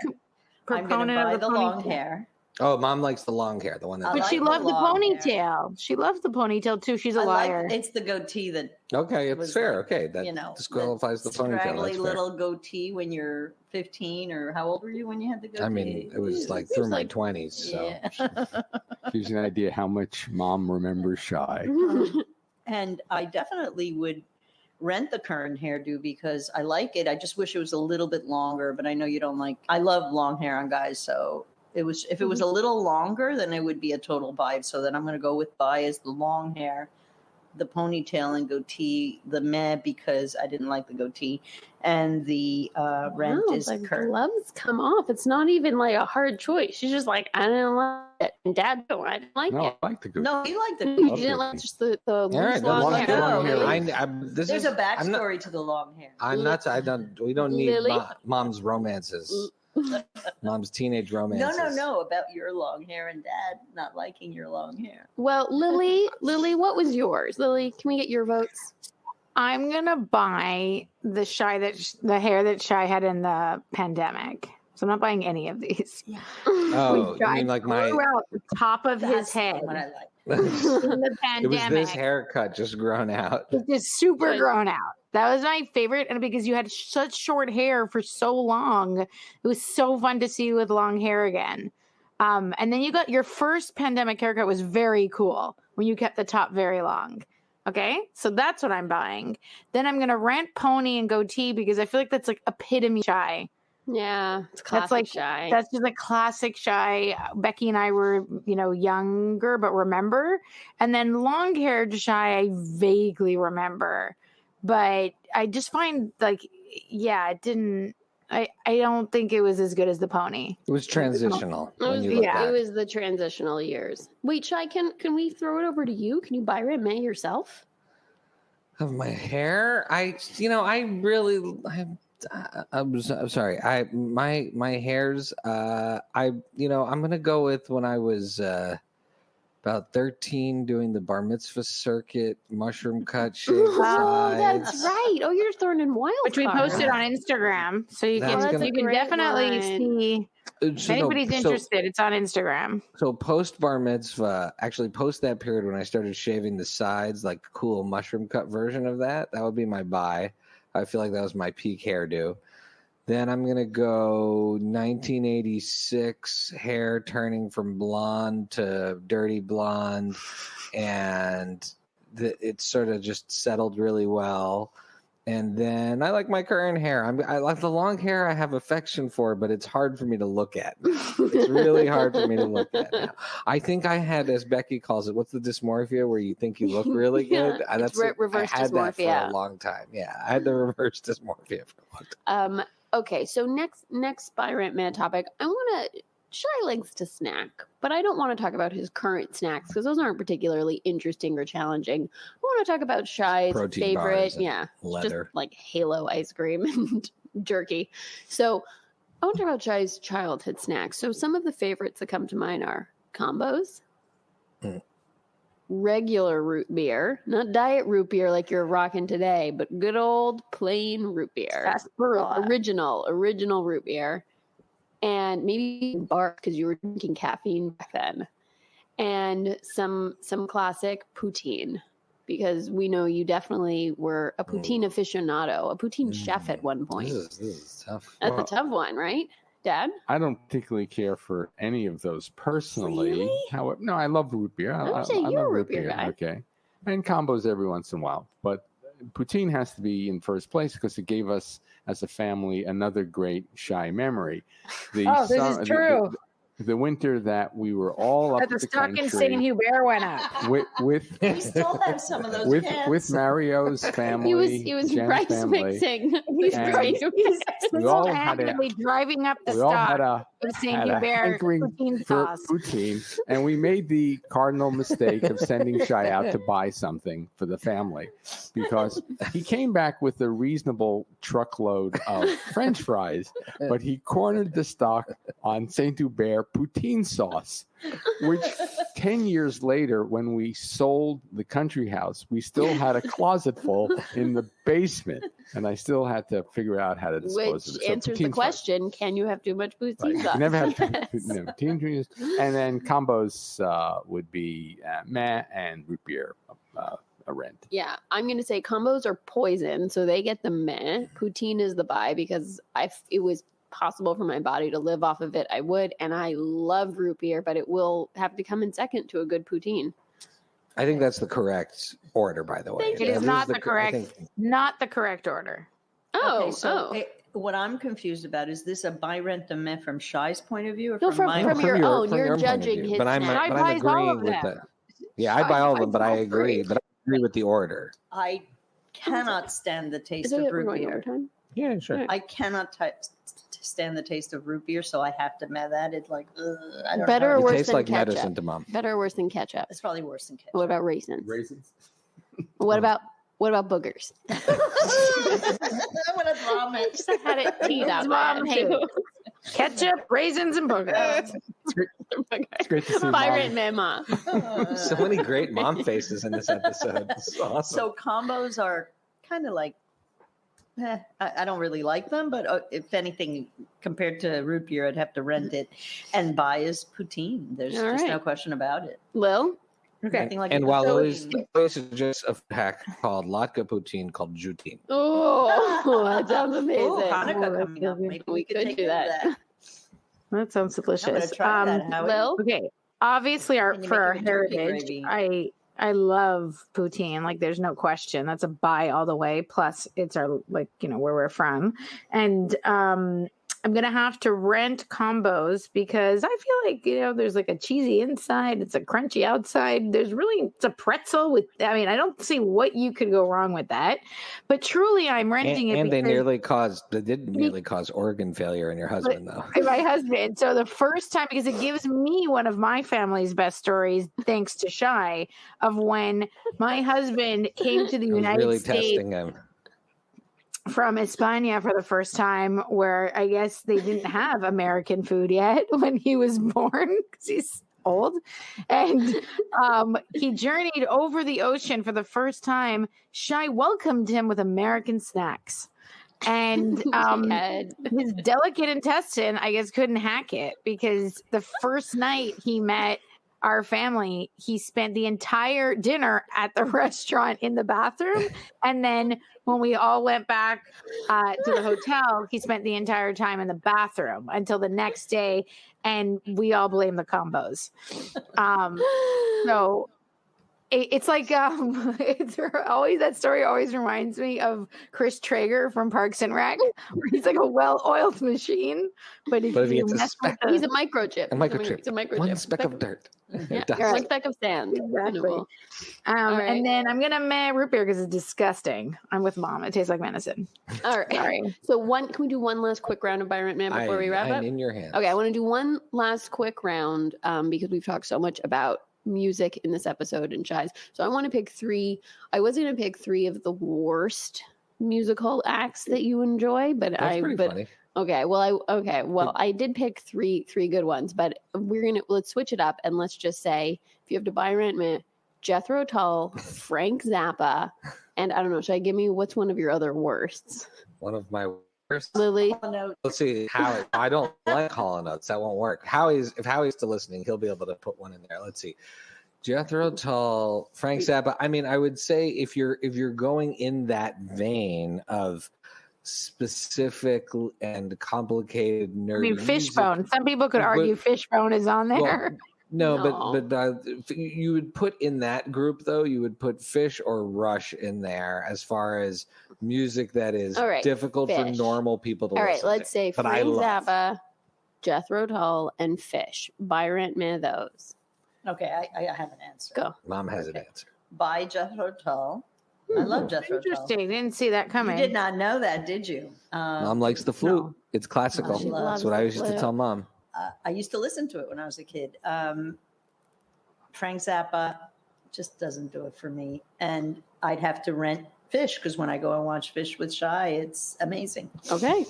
I'm going to
proponent
buy
of
the
the
long
ponytail.
hair.
Oh, Mom likes the long hair, the one that.
I
But
like
she
the
loved the
long hair.
ponytail. She loves the ponytail too. She's a liar.
It's the goatee that
Okay, it's
was
fair.
like,
Okay, that disqualifies the ponytail.
scraggly
That's fair.
little goatee when you're 15, or how old were you when you had the goatee?
I mean, it was like through my 20s. So
Yeah.
Gives you an idea how much Mom remembers Shai.
And I definitely would rent the current hairdo because I like it. I just wish it was a little bit longer, but I know you don't like. I love long hair on guys, so if it was a little longer, then it would be a total buy. So then I'm going to go with buy as the long hair, the ponytail and goatee, the meh because I didn't like the goatee, and the rent is
the
current.
gloves come off. It's not even like a hard choice. She's just like, I didn't like it. And Dad, I didn't like
No,
it.
I like the goatee.
No, you like the
You
goatee.
didn't like just the loose
right,
long
long
hair.
hair,
long hair.
Really?
There's a backstory to the long hair.
I'm not. I don't. We don't need
Lily?
Mom's romances. Mom's teenage romances.
No, about your long hair and Dad not liking your long hair.
Well, Lily, what was yours? Lily, can we get your votes?
I'm gonna buy the the hair that Shai had in the pandemic. So I'm not buying any of these.
Oh, you mean like my?
Grew out the top of his
That's
head
what I like.
in the
It was
pandemic.
this haircut just grown out.
It's just super
Good.
grown out. That was my favorite, and because you had such short hair for so long, it was so fun to see you with long hair again. And then you got your first pandemic haircut was very cool when you kept the top very long. Okay, so that's what I'm buying. Then I'm gonna rent pony and goatee because I feel like that's like epitome Shai.
Yeah, it's classic
That's like
Shai.
That's just a classic Shai. Becky and I were, younger but remember. And then long haired Shai, I vaguely remember. But I just find it didn't. I don't think it was as good as the pony.
It was transitional.
It
when
was,
you look
yeah.
back.
it was the transitional years. Wait, Shai, can we throw it over to you? Can you buy it May yourself?
Of my hair, I'm sorry. My hairs. I'm gonna go with when I was about 13 doing the bar mitzvah circuit, mushroom cut, shaved
Oh,
sides.
that's right. Oh, you're throwing in wild
Which we
cards.
posted on Instagram. So you
That's
can
gonna-
you can
Great
definitely
one.
see If anybody's interested, it's on Instagram.
So post bar mitzvah, actually post that period when I started shaving the sides, like cool mushroom cut version of that would be my buy. I feel like that was my peak hairdo. Then I'm going to go 1986, hair turning from blonde to dirty blonde, and it sort of just settled really well. And then I like my current hair. I like the long hair I have affection for, but it's hard for me to look at. It's really hard for me to look at now. I think I had, as Becky calls it, what's the dysmorphia where you think you look really good?
Reverse
I had
dysmorphia.
that for a long time. Yeah, I had the reverse dysmorphia for a long time.
Okay, so next By Rant Man topic, I want to. Shai likes to snack, but I don't want to talk about his current snacks because those aren't particularly interesting or challenging. I want to talk about Shai's
Protein
favorite,
bars and leather,
just like Halo ice cream and jerky. So I want to talk about Shai's childhood snacks. So some of the favorites that come to mind are combos, regular root beer, not diet root beer like you're rocking today, but good old plain root beer, original root beer. And maybe bars because you were drinking caffeine back then, and some classic poutine because we know you definitely were a poutine aficionado, a poutine chef at one point.
This is tough.
That's a tough one, right, Dad?
I don't particularly care for any of those personally.
Really?
However, no, I love root beer.
I would say you're a root beer guy.
Okay, and combos every once in a while, but poutine has to be in first place because it gave us as a family another great Shai memory.
This is true.
The winter that we were all up
At the
the
stock in
country
St. Hubert went up.
with
We still have some of those cans.
with Mario's family.
He was
Jen's
price
family.
mixing.
He's
We all had
driving up the
we all had
stock of St. Hubert
hankering
poutine
for
sauce.
poutine, and we made the cardinal mistake of sending Shai out to buy something for the family because he came back with a reasonable truckload of French fries, but he cornered the stock on St. Hubert poutine sauce, which 10 years later, when we sold the country house, we still had a closet full in the basement, and I still had to figure out how to dispose of it.
Which answers the question, can you have too much poutine sauce?
You never have poutine sauce. And then combos would be meh and root beer a rent.
Yeah, I'm going to say combos are poison, so they get the meh. Poutine is the buy because it was possible for my body to live off of it, I would. And I love root beer, but it will have to come in second to a good poutine.
I think that's the correct order, by the way.
It is not the correct order.
What I'm confused about is this a buy rent a meh from Shai's point of view or
No,
from mine?
from your own.
From
You're
your point of
judging
view.
his
But I'm
snack.
agreeing with that. Yeah, I buy all of them, but I agree. But I agree with the order.
I cannot stand the taste
Is
of
it
root
going
beer.
overtime?
Yeah, sure.
I cannot stand the taste of root beer, so I have to meh that. It's like, I don't
Better
know.
or
It
worse
tastes
than
like
ketchup?
medicine to mom.
Better or worse than ketchup?
It's probably worse than ketchup.
What about raisins?
Raisins.
What about boogers?
I want to vomit.
Just had it teed up.
Mom too. Ketchup, raisins, and boogers.
It's great to see
Pirate
Mom.
Mama.
So many great mom faces in this episode. This is awesome.
So combos are kind of like, I don't really like them, but if anything, compared to root beer, I'd have to rent it. And buy is poutine. There's
All
just
right.
no question about it.
Lil?
Nothing like
And
a
while
poutine.
Louis is just a hack called Latka Poutine called Jutine.
Oh, that sounds amazing.
Oh, Hanukkah coming up. Maybe
We could
take
do
care of
that.
That sounds
I'm going
delicious.
to try that, Howie.
Lil?
Okay, obviously
Can you
for our
make it with turkey
heritage,
gravy?
I love poutine. Like, there's no question. That's a buy all the way. Plus, it's our where we're from, and I'm gonna have to rent combos because I feel like there's like a cheesy inside, it's a crunchy outside. It's a pretzel with. I mean, I don't see what you could go wrong with that. But truly, I'm renting it.
And they
because
did nearly cause organ failure in your husband, though.
my husband. So the first time, because it gives me one of my family's best stories, thanks to Shai, of when my husband came to the
I was
United
really
States
testing him.
from España for the first time, where I guess they didn't have American food yet when he was born because he's old. And he journeyed over the ocean for the first time. Shai welcomed him with American snacks. And
Dickhead.
his delicate intestine, I guess, couldn't hack it because the first night he met our family, he spent the entire dinner at the restaurant in the bathroom. And then when we all went back to the hotel, he spent the entire time in the bathroom until the next day. And we all blame the combos. So it's like it's always, that story always reminds me of Chris Traeger from Parks and Rec, where he's like a well-oiled machine, but if you mess with
he's a microchip.
He's
a microchip.
one speck of dirt.
Yeah, one speck of sand.
Exactly. Right. And then I'm gonna meh root beer because it's disgusting. I'm with Mom. It tastes like medicine.
All right.
Sorry.
So can we do one last quick round of Buy Rent Man before we wrap up?
I'm in your hands.
Okay, I want to do one last quick round because we've talked so much about music in this episode and Shai's. So I want to pick three. I was going to pick three of the worst musical acts that you enjoy, but
That's pretty funny.
Okay, well, I did pick three good ones, but let's switch it up and let's just say if you have to buy rent, man, Jethro Tull, Frank Zappa, and I don't know. Should I give me what's one of your other worsts?
One of my worst.
Lily.
Let's see. Howie. I don't like Hall & Oates. That won't work. If Howie's still listening, he'll be able to put one in there. Let's see. Jethro Tull, Frank Zappa. I mean, I would say if you're going in that vein of specific and complicated nerdy.
I mean, Fishbone. Some people could argue Fishbone is on there.
Well, but you would put in that group though. You would put Fish or Rush in there as far as music that is difficult for normal people to listen to.
All right, let's say Frank Zappa, Jethro Tull, and Fish. Buy rent me those.
Okay, I have an answer.
Go.
Mom has an answer.
Buy Jethro Tull. I love Jethro Tull.
Interesting. Didn't see that coming.
You did not know that, did you?
Mom likes the flute. No. It's classical. That's what I used to tell Mom.
I used to listen to it when I was a kid. Frank Zappa just doesn't do it for me. And I'd have to rent Fish because when I go and watch Fish with Shai, it's amazing.
Okay.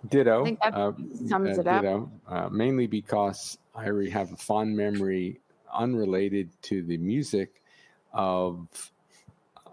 Ditto.
I think that sums it up.
Mainly because I already have a fond memory unrelated to the music of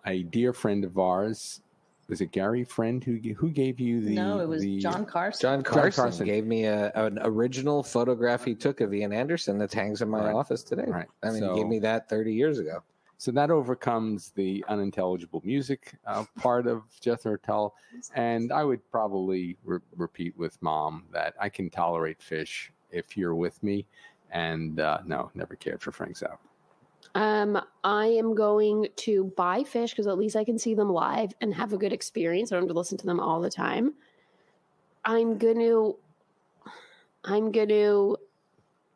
a dear friend of ours. Was it Gary Friend who gave you the?
No, it was John Carson.
John Carson gave me an original photograph he took of Ian Anderson that hangs in my office today.
Right.
I mean, he gave me that 30 years ago.
So that overcomes the unintelligible music part of Jethro Tull. And I would probably repeat with Mom that I can tolerate Fish if you're with me. And no, never cared for Frank Zappa.
I am going to buy Fish because at least I can see them live and have a good experience. I don't have to listen to them all the time. I'm gonna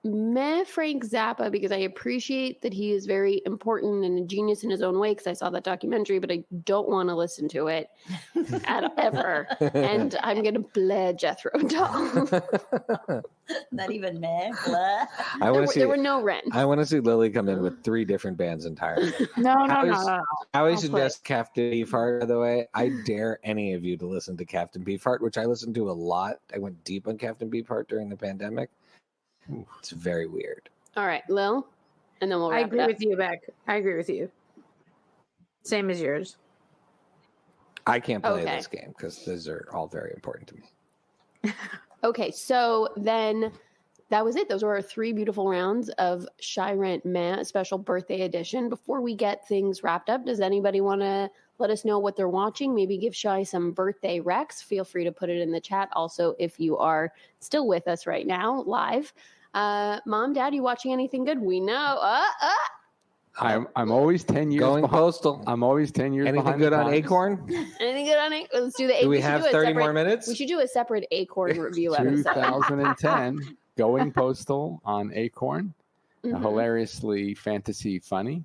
meh Frank Zappa because I appreciate that he is very important and a genius in his own way because I saw that documentary, but I don't want to listen to it ever. And I'm gonna bleh Jethro Tull.
Not even meh. Blah.
There were no rents.
I want to see Lily come in with 3 different bands entirely.
No.
I suggest Captain Beefheart, by the way. I dare any of you to listen to Captain Beefheart, which I listened to a lot. I went deep on Captain Beefheart during the pandemic. It's very weird.
All right, Lil, and then we'll wrap
I agree with you, Beck. I agree with you. Same as yours.
I can't play this game because those are all very important to me.
Okay, so then that was it. Those were our 3 beautiful rounds of Shai Rent Meh, special birthday edition. Before we get things wrapped up, does anybody want to let us know what they're watching? Maybe give Shai some birthday recs. Feel free to put it in the chat. Also, if you are still with us right now, live. Mom, Dad, you watching anything good? We know.
I'm always 10 years
going
behind.
Postal.
I'm always 10 years
Anything
behind.
Anything good on Acorn?
Anything good on Acorn? Let's do the.
Do we have 30 more minutes?
We should do a separate Acorn review episode.
2010, Going Postal on Acorn.
Mm-hmm.
Hilariously fantasy funny.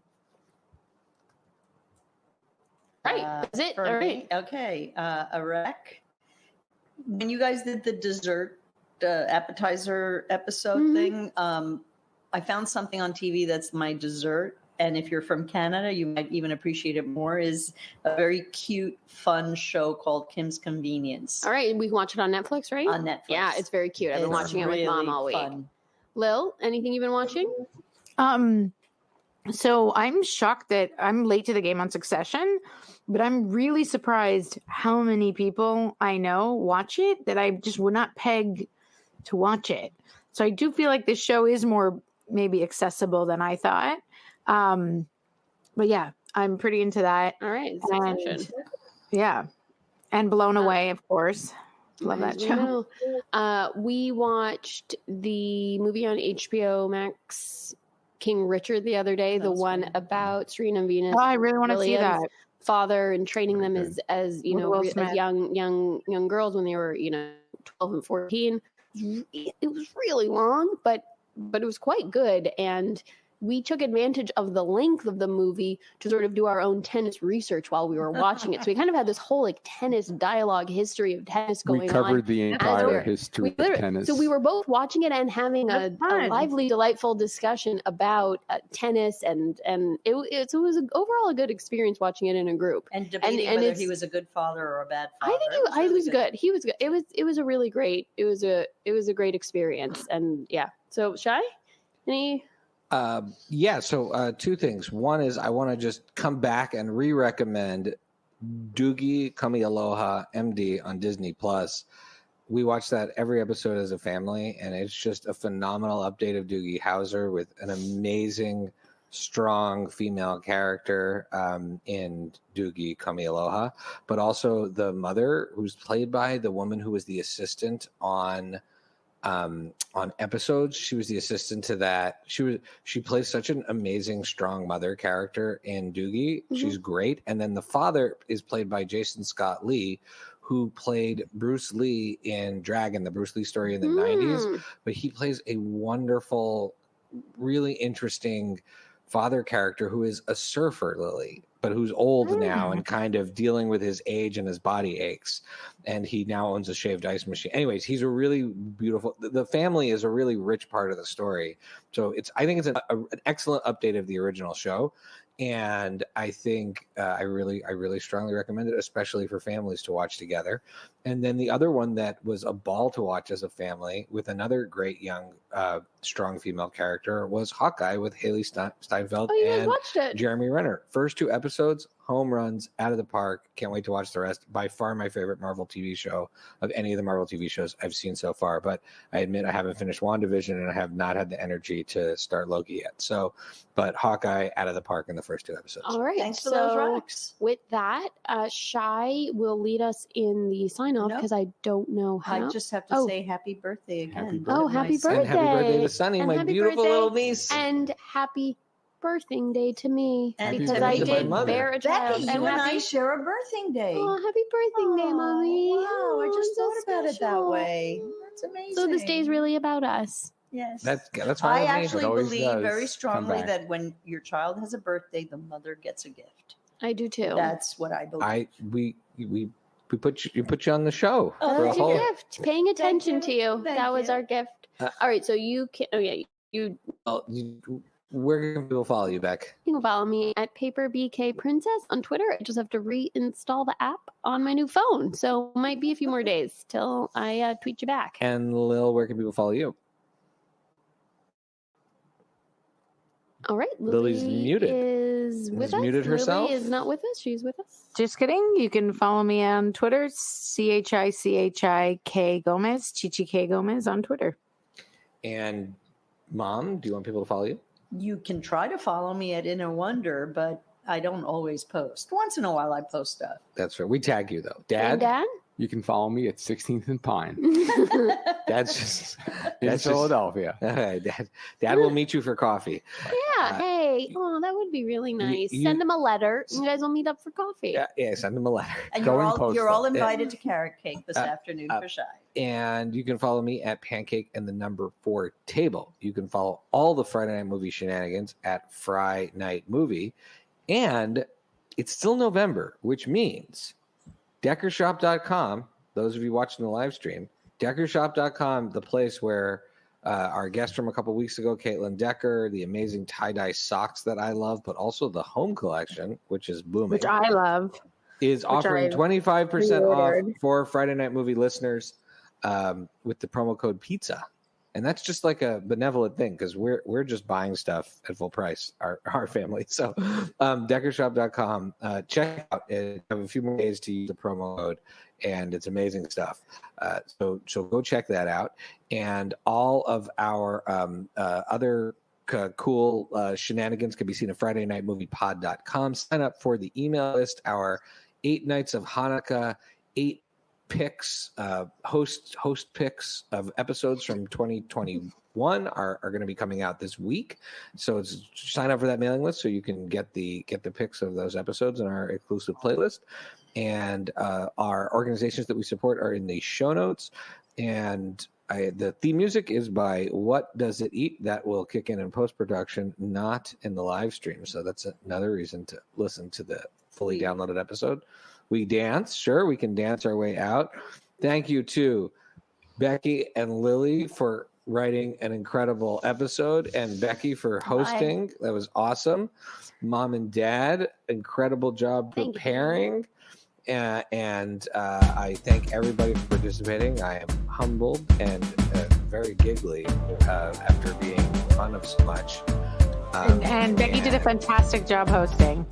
Right. That's it. All right.
Okay. A rec. When you guys did the dessert appetizer episode thing, I found something on TV that's my dessert. And if you're from Canada, you might even appreciate it more, is a very cute, fun show called Kim's Convenience.
All right. We can watch it on Netflix, right?
On Netflix.
Yeah, it's very cute. I've been watching it with Mom all week.
Fun.
Lil, anything you've been watching?
So I'm shocked that I'm late to the game on Succession. but I'm really surprised how many people I know watch it that I just would not peg to watch it. So I do feel like this show is more maybe accessible than I thought. But yeah, I'm pretty into that.
All right.
And, yeah. And Blown Away, of course. Love that show.
We watched the movie on HBO Max, King Richard, the other day. The one about Serena and Venus.
Oh, I really want to see that.
Father and training them as you know, as young girls when they were 12 and 14. It was really long, but it was quite good, and we took advantage of the length of the movie to sort of do our own tennis research while we were watching it. So we kind of had this whole like tennis dialogue, history of tennis going on.
We covered the entire history of tennis.
So we were both watching it and having a lively, delightful discussion about tennis, and it was overall a good experience watching it in a group.
And debating whether he was a good father or a bad father.
I think he was good. He was good. It was a really great. It was a great experience, and yeah. So Shai, any?
So two things. One is I want to just come back and re-recommend Doogie Kami Aloha MD on Disney Plus. We watch that every episode as a family, and it's just a phenomenal update of Doogie Howser with an amazing, strong female character in Doogie Kami Aloha, but also the mother, who's played by the woman who was the assistant on episodes. She was the assistant to that. She plays such an amazing, strong mother character in Doogie. Mm-hmm. She's great. And then the father is played by Jason Scott Lee, who played Bruce Lee in Dragon, the Bruce Lee story in the 90s. But he plays a wonderful, really interesting father character who is a surfer, Lily, but who's old now and kind of dealing with his age and his body aches. And he now owns a shaved ice machine. Anyways, he's a really beautiful, the family is a really rich part of the story. So I think it's an excellent update of the original show. And I think I really strongly recommend it, especially for families to watch together. And then the other one that was a ball to watch as a family with another great young, strong female character was Hawkeye with Haley Steinfeld and Jeremy Renner. First two episodes, home runs, out of the park. Can't wait to watch the rest. By far my favorite Marvel TV show of any of the Marvel TV shows I've seen so far. But I admit I haven't finished WandaVision and I have not had the energy to start Loki yet. So, but Hawkeye out of the park in the first two episodes.
All right.
Thanks for those rocks.
With that, Shai will lead us in the sign off because I don't know how.
I just have to say happy birthday again.
Happy birthday.
And happy birthday to Sunny, my beautiful little niece.
And happy birthing day to me because
I did
bear a child.
Becky, you and I share a birthing day.
Oh, happy birthing day, Mommy.
Wow, I just thought about it that way. That's amazing.
So this day is really about us.
Yes.
That's
I actually believe very strongly that when your child has a birthday, the mother gets a gift.
I do too.
That's what I believe.
We put you on the show.
Oh, that's your gift. Paying attention to you. That was our gift. All right, so you can. Oh yeah, you.
Where can people follow you, Beck?
You can follow me at PaperBKPrincess on Twitter. I just have to reinstall the app on my new phone, so it might be a few more days till I tweet you back.
And Lil, where can people follow you?
All right,
Lily's muted.
Is with us.
Muted herself.
Lily is not with us. She's with us.
Just kidding. You can follow me on Twitter, ChiChik Gomez, Chichi K Gomez on Twitter.
And Mom, do you want people to follow you?
You can try to follow me at Inner Wonder, but I don't always post. Once in a while, I post stuff.
That's right. We tag you though, Dad.
And Dad.
You can follow me at 16th and Pine.
That's
Philadelphia.
All right, Dad will meet you for coffee.
Yeah. Hey. Oh, that would be really nice. Send him a letter. You guys will meet up for coffee.
Yeah. Send him a letter.
And you're all invited to Carrot Cake this afternoon for Shai.
And you can follow me at Pancake and the number 4 table. You can follow all the Friday Night Movie shenanigans at Fry Night Movie. And it's still November, which means Deckershop.com, those of you watching the live stream, Deckershop.com, the place where our guest from a couple weeks ago, Caitlin Decker, the amazing tie-dye socks that I love, but also the home collection, which is booming.
Which I love.
Is offering 25% off for Friday Night Movie listeners with the promo code PIZZA. And that's just like a benevolent thing because we're just buying stuff at full price, our family. So deckershop.com, check out it. Have a few more days to use the promo code, and it's amazing stuff. So go check that out. And all of our other cool shenanigans can be seen at FridayNightMoviePod.com. Sign up for the email list. Our 8 Nights of Hanukkah, 8 picks, host picks of episodes from 2021 are going to be coming out this week. So sign up for that mailing list so you can get the picks of those episodes in our exclusive playlist. And our organizations that we support are in the show notes. And the theme music is by What Does It Eat? That will kick in post-production, not in the live stream. So that's another reason to listen to the fully downloaded episode. We dance. Sure, we can dance our way out. Thank you to Becky and Lily for writing an incredible episode, and Becky for hosting. That was awesome. Mom and Dad, incredible job preparing. And I thank everybody for participating. I am humbled and very giggly after being fun of so much.
And Becky did a fantastic job hosting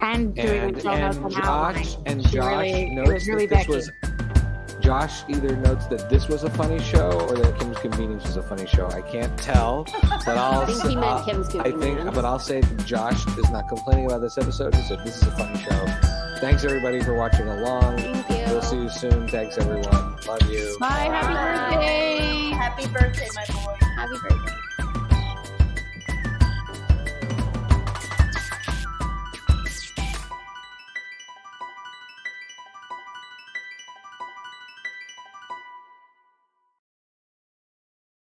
and doing the show notes and
Josh
really,
notes
really
that this was. Josh either notes that this was a funny show or that Kim's Convenience was a funny show. I can't tell, but
I think he meant Kim's Convenience.
But I'll say Josh is not complaining about this episode. He said this is a funny show. Thanks everybody for watching along.
Thank you.
We'll see you soon. Thanks everyone. Love you.
Bye. Happy birthday.
Happy birthday, my boy.